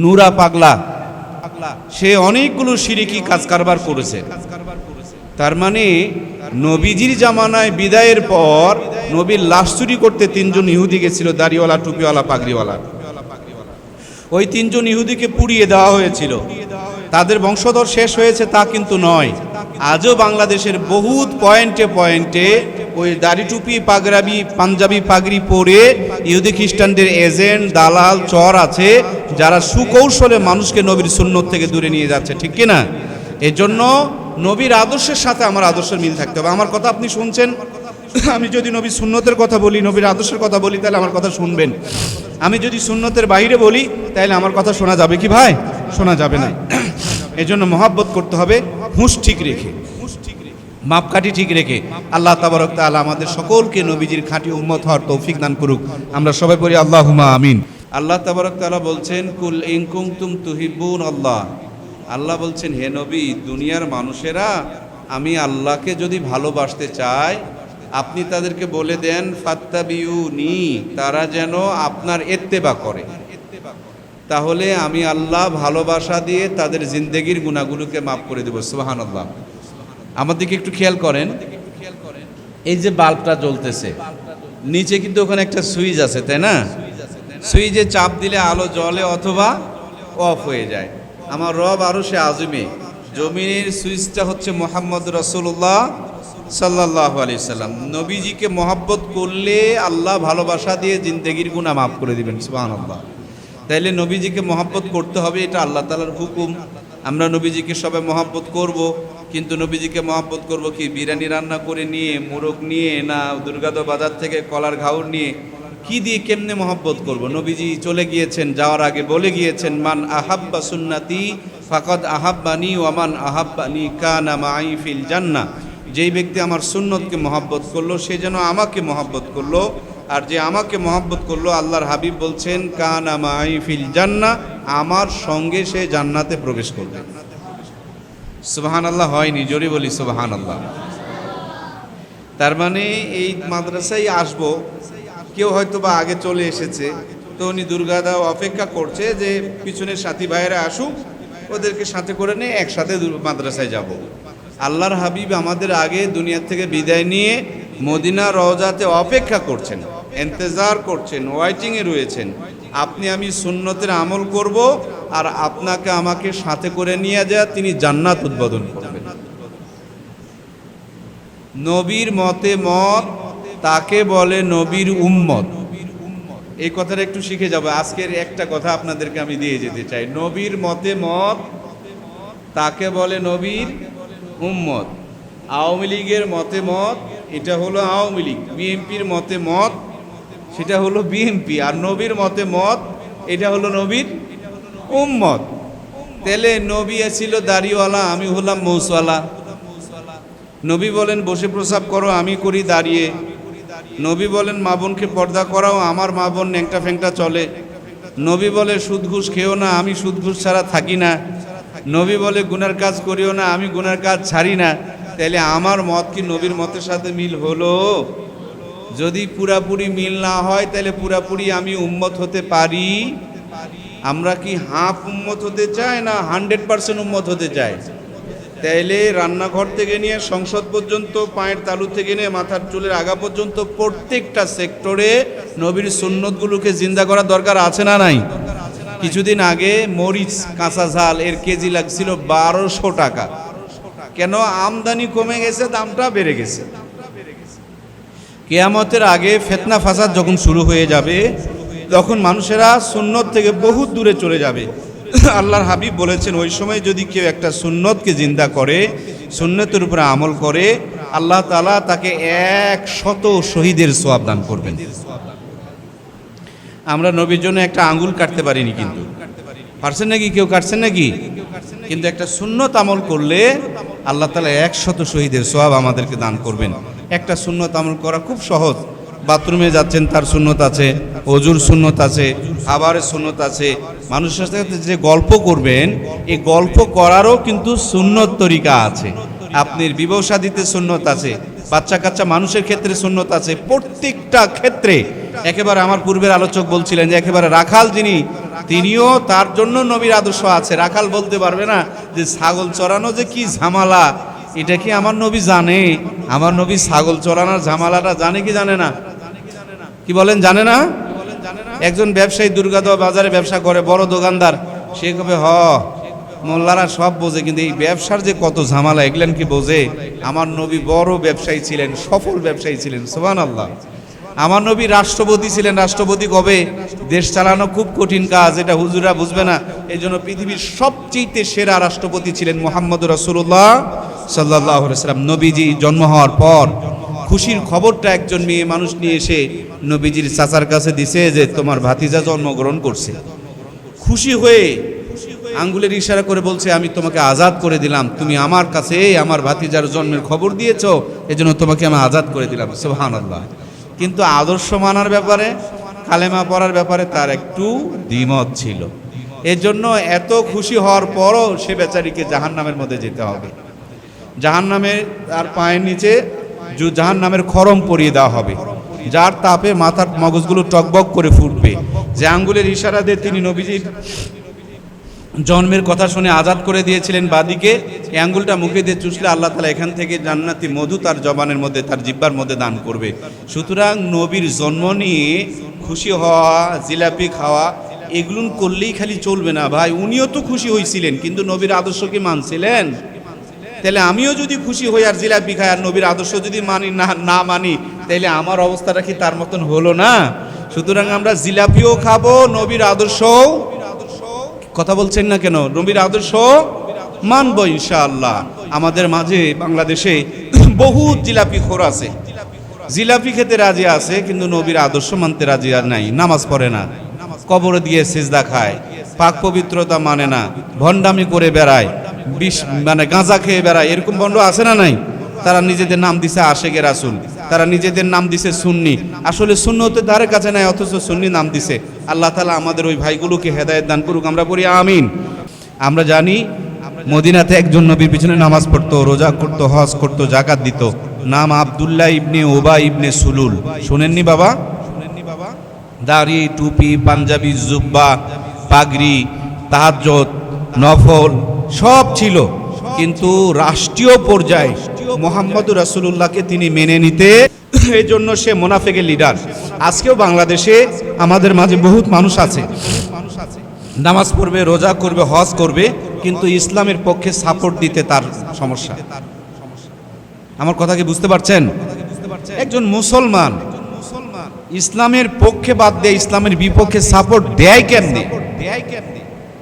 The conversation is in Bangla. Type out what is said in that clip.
নুরা পাগলা, সে অনেকগুলো শিরিকি কাজ কারবার করেছে। তার মানে নবীজির জামানায় বিদায়ের পর নবীর লাশ চুরি করতে তিনজন ইহুদি গেছিল, দাড়িওয়ালা, টুপিওয়ালা, পাগড়িওয়ালা। ওই তিনজন ইহুদিকে পুড়িয়ে দেওয়া হয়েছিল। তাদের বংশধর শেষ হয়েছে তা কিন্তু নয়, আজও বাংলাদেশের বহুত পয়েন্টে পয়েন্টে ওই দাড়ি, টুপি, পাগড়ি, পাঞ্জাবি পাগড়ি পরে ইহুদি খ্রিস্টানদের এজেন্ট, দালাল, চর আছে, যারা সুকৌশলে মানুষকে নবীর সুন্নত থেকে দূরে নিয়ে যাচ্ছে, ঠিক কিনা? এজন্য নবীর আদর্শের সাথে আমার আদর্শের মিল থাকতে হবে। আমার কথা আপনি শুনছেন, আমি যদি নবীর সুন্নতের কথা বলি, নবীর আদর্শের কথা বলি, তাহলে আমার কথা শুনবেন। আমি যদি সুন্নতের বাইরে বলি, তাহলে আমার কথা শোনা যাবে কি ভাই? শোনা যাবে না। এজন্য মহাব্বত করতে হবে, হুঁশ ঠিক রেখে, মাপকাঠি ঠিক রেখে। আল্লাহ তাবারক তাআলা আমাদের সকলকে নবীজির খাঁটি উম্মত হওয়ার তৌফিক দান করুক। আমরা সবাই বলি আল্লাহুম্মা আমিন। আল্লাহ তাবারক তাআলা বলছেন, কুল ইন কুনতুম তুহিব্বুন আল্লাহ। আল্লাহ বলছেন, হে নবী, দুনিয়ার মানুষেরা আমি আল্লাহকে যদি ভালোবাসতে চায়, আপনি তাদেরকে বলে দেন ফাত্তাবিউনি, তারা যেন আপনার ইত্তেবা করে। তাহলে আমি আল্লাহ ভালোবাসা দিয়ে তাদের জিন্দেগির গুনাহগুলোকে মাফ করে দেব। সুবহানাল্লাহ। আমার দিকে একটু খেয়াল করেন, এই যে বাল্বটা জ্বলতেছে, নিচে কিন্তু ওখানে একটা সুইচ আছে, তাই না? সুইচে চাপ দিলে আলো জ্বলে অথবা অফ হয়ে যায়। আমার রব আরশে আযমে জমিনের সুইচটা হচ্ছে মুহাম্মদ রাসূলুল্লাহ সাল্লাল্লাহু আলাইহি সাল্লাম। নবীজিকে মহব্বত করলে আল্লাহ ভালোবাসা দিয়ে জিন্দেগির গুনাহ মাফ করে দিবেন। সুবহানাল্লাহ। তাইলে নবীজিকে মহব্বত করতে হবে, এটা আল্লাহ তাআলার হুকুম। আমরা নবীজিকে সবাই মহব্বত করব, কিন্তু নবীজিকে মহব্বত করব কি বিরিয়ানি রান্না করে নিয়ে, মোরগ নিয়ে, না দুর্গাদা বাজার থেকে কলার ঘাউর নিয়ে, কি দিয়ে কেমনে মহব্বত করব? নবীজি চলে গিয়েছেন, যাওয়ার আগে বলে গিয়েছেন, মান আহাব্বা সুন্নতি ফাকাদ আহাব্বানি ওয়া মান আহাব্বানি কানা মাই ফিল জান্নাহ। যেই ব্যক্তি আমার সুন্নতকে মহব্বত করলো, সে যেন আমাকে মহব্বত করলো, আর যে আমাকে মহব্বত করলো, আল্লাহর হাবিব বলছেন, কানা মাই ফিল জান্নাহ, আমার সঙ্গে সে জান্নাতে প্রবেশ করবে। সুবহানাল্লাহ হয়নি? জোরে বলি সুবহানাল্লাহ। তার মানে এই মাদ্রাসায় আসবো, কেউ হয়তো বা আগে চলে এসেছে, তো উনি দুর্গাদা অপেক্ষা করছে যে পিছনের সাথী ভাইয়েরা আসুক, ওদেরকে সাথে করে নিয়ে একসাথে মাদ্রাসায় যাব। আল্লাহর হাবিব আমাদের আগে দুনিয়া থেকে বিদায় নিয়ে মদিনা রওজাতে অপেক্ষা করছেন, ইন্তজার করছেন, ওয়াইটিংয়ে রয়েছেন। আপনি আমি সুন্নতের আমল করব, আর আপনাকে আমাকে সাথে করে নিয়ে যায় তিনি জান্নাত উদ্বোধন করবেন। নবীর মতে মত তাকে বলে নবীর উম্মত। এই কথাটা একটু শিখে যাব। আজকের একটা কথা আপনাদেরকে আমি দিয়ে যেতে চাই। নবীর মতে মত তাকে বলে নবীর উম্মত। আওয়ামী লীগের মতে মত এটা হলো আওয়ামী লীগ, বিএনপির মতে মত সেটা হলো বিএনপি, আর নবীর মতে মত এটা হলো নবীর উম্মত। তাহলে নবী ছিল দাড়িওয়ালা, আমি হলাম মৌসওয়ালা। নবী বলেন বসে প্রসাব করো, আমি করি দাঁড়িয়ে। নবী বলেন মা বোনকে পর্দা করাও, আমার মা বোন ন্যাংটা ফ্যাংটা চলে। নবী বলে সুদ ঘুষ খেও না, আমি সুদ ঘুষ ছাড়া থাকি না। নবী বলে গুনার কাজ করিও না, আমি গুনার কাজ ছাড়ি না। তাহলে আমার মত কি নবীর মতের সাথে মিল হলো? যদি পুরাপুরি মিল না হয়, তাহলে পুরাপুরি আমি উম্মত হতে পারি? আমরা কি হাফ উম্মত হতে চাই না 100% উম্মত হতে চাই? তাইলে রান্নাঘর থেকে নিয়ে সংসদ পর্যন্ত, পায়ের তালু থেকে নিয়ে মাথার চুলের আগা পর্যন্ত প্রত্যেকটা সেক্টরে নবীর সুন্নতগুলোকে জিন্দা করার দরকার আছে না নাই? কিছুদিন আগে মরিচ, কাঁচা ঝাল এর কেজি লাগছিল 1200 টাকা। কেন? আমদানি কমে গেছে, দামটা বেড়ে গেছে। কিয়ামতের আগে ফিতনা ফাসাদ যখন শুরু হয়ে যাবে, তখন মানুষেরা সুন্নত থেকে বহুত দূরে চলে যাবে। আল্লাহর হাবিব বলেছেন, ওই সময় যদি কেউ একটা সুন্নতকে জিন্দা করে, সুন্নতের উপরে আমল করে, আল্লাহ তাআলা তাকে 100 শহীদের সওয়াব দান করবেন। আমরা নবীর জন্য একটা আঙ্গুল কাটতে পারিনি, কিন্তু পারছেন নাকি? কেউ কাটছেন নাকি? কিন্তু একটা সুন্নত আমল করলে আল্লাহ তাআলা 100 শহীদের সওয়াব আমাদেরকে দান করবেন। একটা সুন্নত আমল করা খুব সহজ। বাথরুমে যাচ্ছেন, তার সুন্নত আছে, ওযুর সুন্নত আছে, খাবারের সুন্নত আছে। মানুষের সাথে যে গল্প করবেন, এই গল্প করারও কিন্তু সুন্নত তরিকা আছে। আপনার বিবাহ শাদীতে সুন্নত আছে, বাচ্চা কাচ্চা মানুষের ক্ষেত্রে সুন্নত আছে। প্রত্যেকটা ক্ষেত্রে একেবারে আমার পূর্বের আলোচক বলছিলেন যে একেবারে রাখাল যিনি তিনিও তার জন্য নবীর আদর্শ আছে। রাখাল বলতে পারবে না যে ছাগল চড়ানো যে কি ঝামেলা, এটা কি আমার নবী জানে? আমার নবী ছাগল চড়ানোর ঝামেলাটা জানে কি জানে না? কি বলেন, জানে না? একজন ব্যবসায়ী দুর্গাদহ বাজারে ব্যবসা করে, বড় দোকানদার, সে কবে মোল্লারা সব বোঝে, কিন্তু এই ব্যবসার যে কত ঝামেলা এগুলেন কি বোঝে? আমার নবী বড় ব্যবসায়ী ছিলেন, সফল ব্যবসায়ী ছিলেন, সুবহানাল্লাহ। আমার নবী রাষ্ট্রপতি ছিলেন। রাষ্ট্রপতি কবে? দেশ চালানো খুব কঠিন কাজ, এটা হুজুরা বুঝবে না। এই জন্য পৃথিবীর সবচেয়ে সেরা রাষ্ট্রপতি ছিলেন মুহাম্মদুর রাসূলুল্লাহ সাল্লাল্লাহু আলাইহি ওয়াসাল্লাম। নবীজি জন্ম হওয়ার পর খুশির খবরটা একজন মেয়ে মানুষ নিয়ে এসে নবীজির চাচার কাছে দিছে যে তোমার ভাতিজা জন্মগ্রহণ করছে। খুশি হয়ে আঙ্গুলের ইশারা করে বলছে, আমি তোমাকে আজাদ করে দিলাম, তুমি আমার কাছে আমার ভাতিজার জন্মের খবর দিয়েছো, এজন্য তোমাকে আমি আজাদ করে দিলাম। সুবহানাল্লাহ। কিন্তু আদর্শ মানার ব্যাপারে, কালেমা পড়ার ব্যাপারে তার একটু দ্বিমত ছিল। এজন্য এত খুশি হওয়ার পরও সে বেচারিকে জাহান্নামের মধ্যে যেতে হবে। জাহান্নামে তার পায়ের নিচে জাহান্নামের খরম পরিয়ে দেওয়া হবে, যার তাপে মাথার মগজগুলো টকবক করে ফুটবে। যে আঙ্গুলের ইশারা দিয়ে তিনি নবীজির জন্মের কথা শুনে আজাদ করে দিয়েছিলেন বাদীকে, এই আঙ্গুলটা মুখে দিয়ে চুষলে আল্লাহ তাআলা এখান থেকে জান্নাতি মধু তার জবানের মধ্যে, তার জিহ্বার মধ্যে দান করবে। সুতরাং নবীর জন্ম নিয়ে খুশি হওয়া, জিলাপি খাওয়া, এগুলো করলেই খালি চলবে না ভাই। উনিও তো খুশি হয়েছিলেন, কিন্তু নবীর আদর্শকে মানছিলেন। তাহলে আমিও যদি খুশি হই আর জিলাপি খাই আর নবীর আদর্শ যদি মানি না মানি, তাহলে আমার অবস্থাটা কি তার মতন হলো না? সুতরাং আমরা জিলাপিও খাবো, নবীর আদর্শও, কথা বলছেন না কেন, নবীর আদর্শ মানবো ইনশাআল্লাহ। আমাদের মাঝে বাংলাদেশে বহুত জিলাপি খোর আছে, জিলাপি খেতে রাজি আছে, কিন্তু নবীর আদর্শ মানতে রাজি আর নাই। নামাজ পড়ে না, কবরে দিয়ে সিজদা খায়, পাক পবিত্রতা মানে না, ভণ্ডামি করে বেড়ায়, মানে গাঁজা খেয়ে বেড়ায়। এরকম ভণ্ড আছে না নাই? তারা নিজেদের নাম দিছে আশেকে রাসূল, তারা নিজেদের নাম দিছে সুন্নি, আসলে সুন্নতের ধারে কাছে নাই, অথচ সুন্নি নাম দিছে। আল্লাহ তাআলা আমাদের ওই ভাইগুলোকে হেদায়েত দান করুক, আমরা বলি আমিন। আমরা জানি মদিনাতে একজন নবীর পিছনে নামাজ পড়তো, রোজা করতো, হজ করতো, যাকাত দিত। নাম আব্দুল্লাহ ইবনে উবাই ইবনে সুলুল। শুনেননি বাবা? দাড়ি, টুপি, পাঞ্জাবি, জুব্বা, পাগড়ি, তাহাজ্জুদ, নফল সব ছিল, কিন্তু রাষ্ট্রীয় পর্যায়ে মুহাম্মদুর রাসূলুল্লাহকে তিনি মেনে নিতে, এই জন্য সে মুনাফিকের লিডার। আজকেও বাংলাদেশে আমাদের মাঝে বহুত মানুষ আছে, নামাজ পড়বে, রোজা করবে, হজ করবে, কিন্তু ইসলামের পক্ষে সাপোর্ট দিতে তার সমস্যা। আমার কথা কি বুঝতে পারছেন? একজন মুসলমান ইসলামের পক্ষে বাদ দিয়ে ইসলামের বিপক্ষে সাপোর্ট দেয় কেমনে?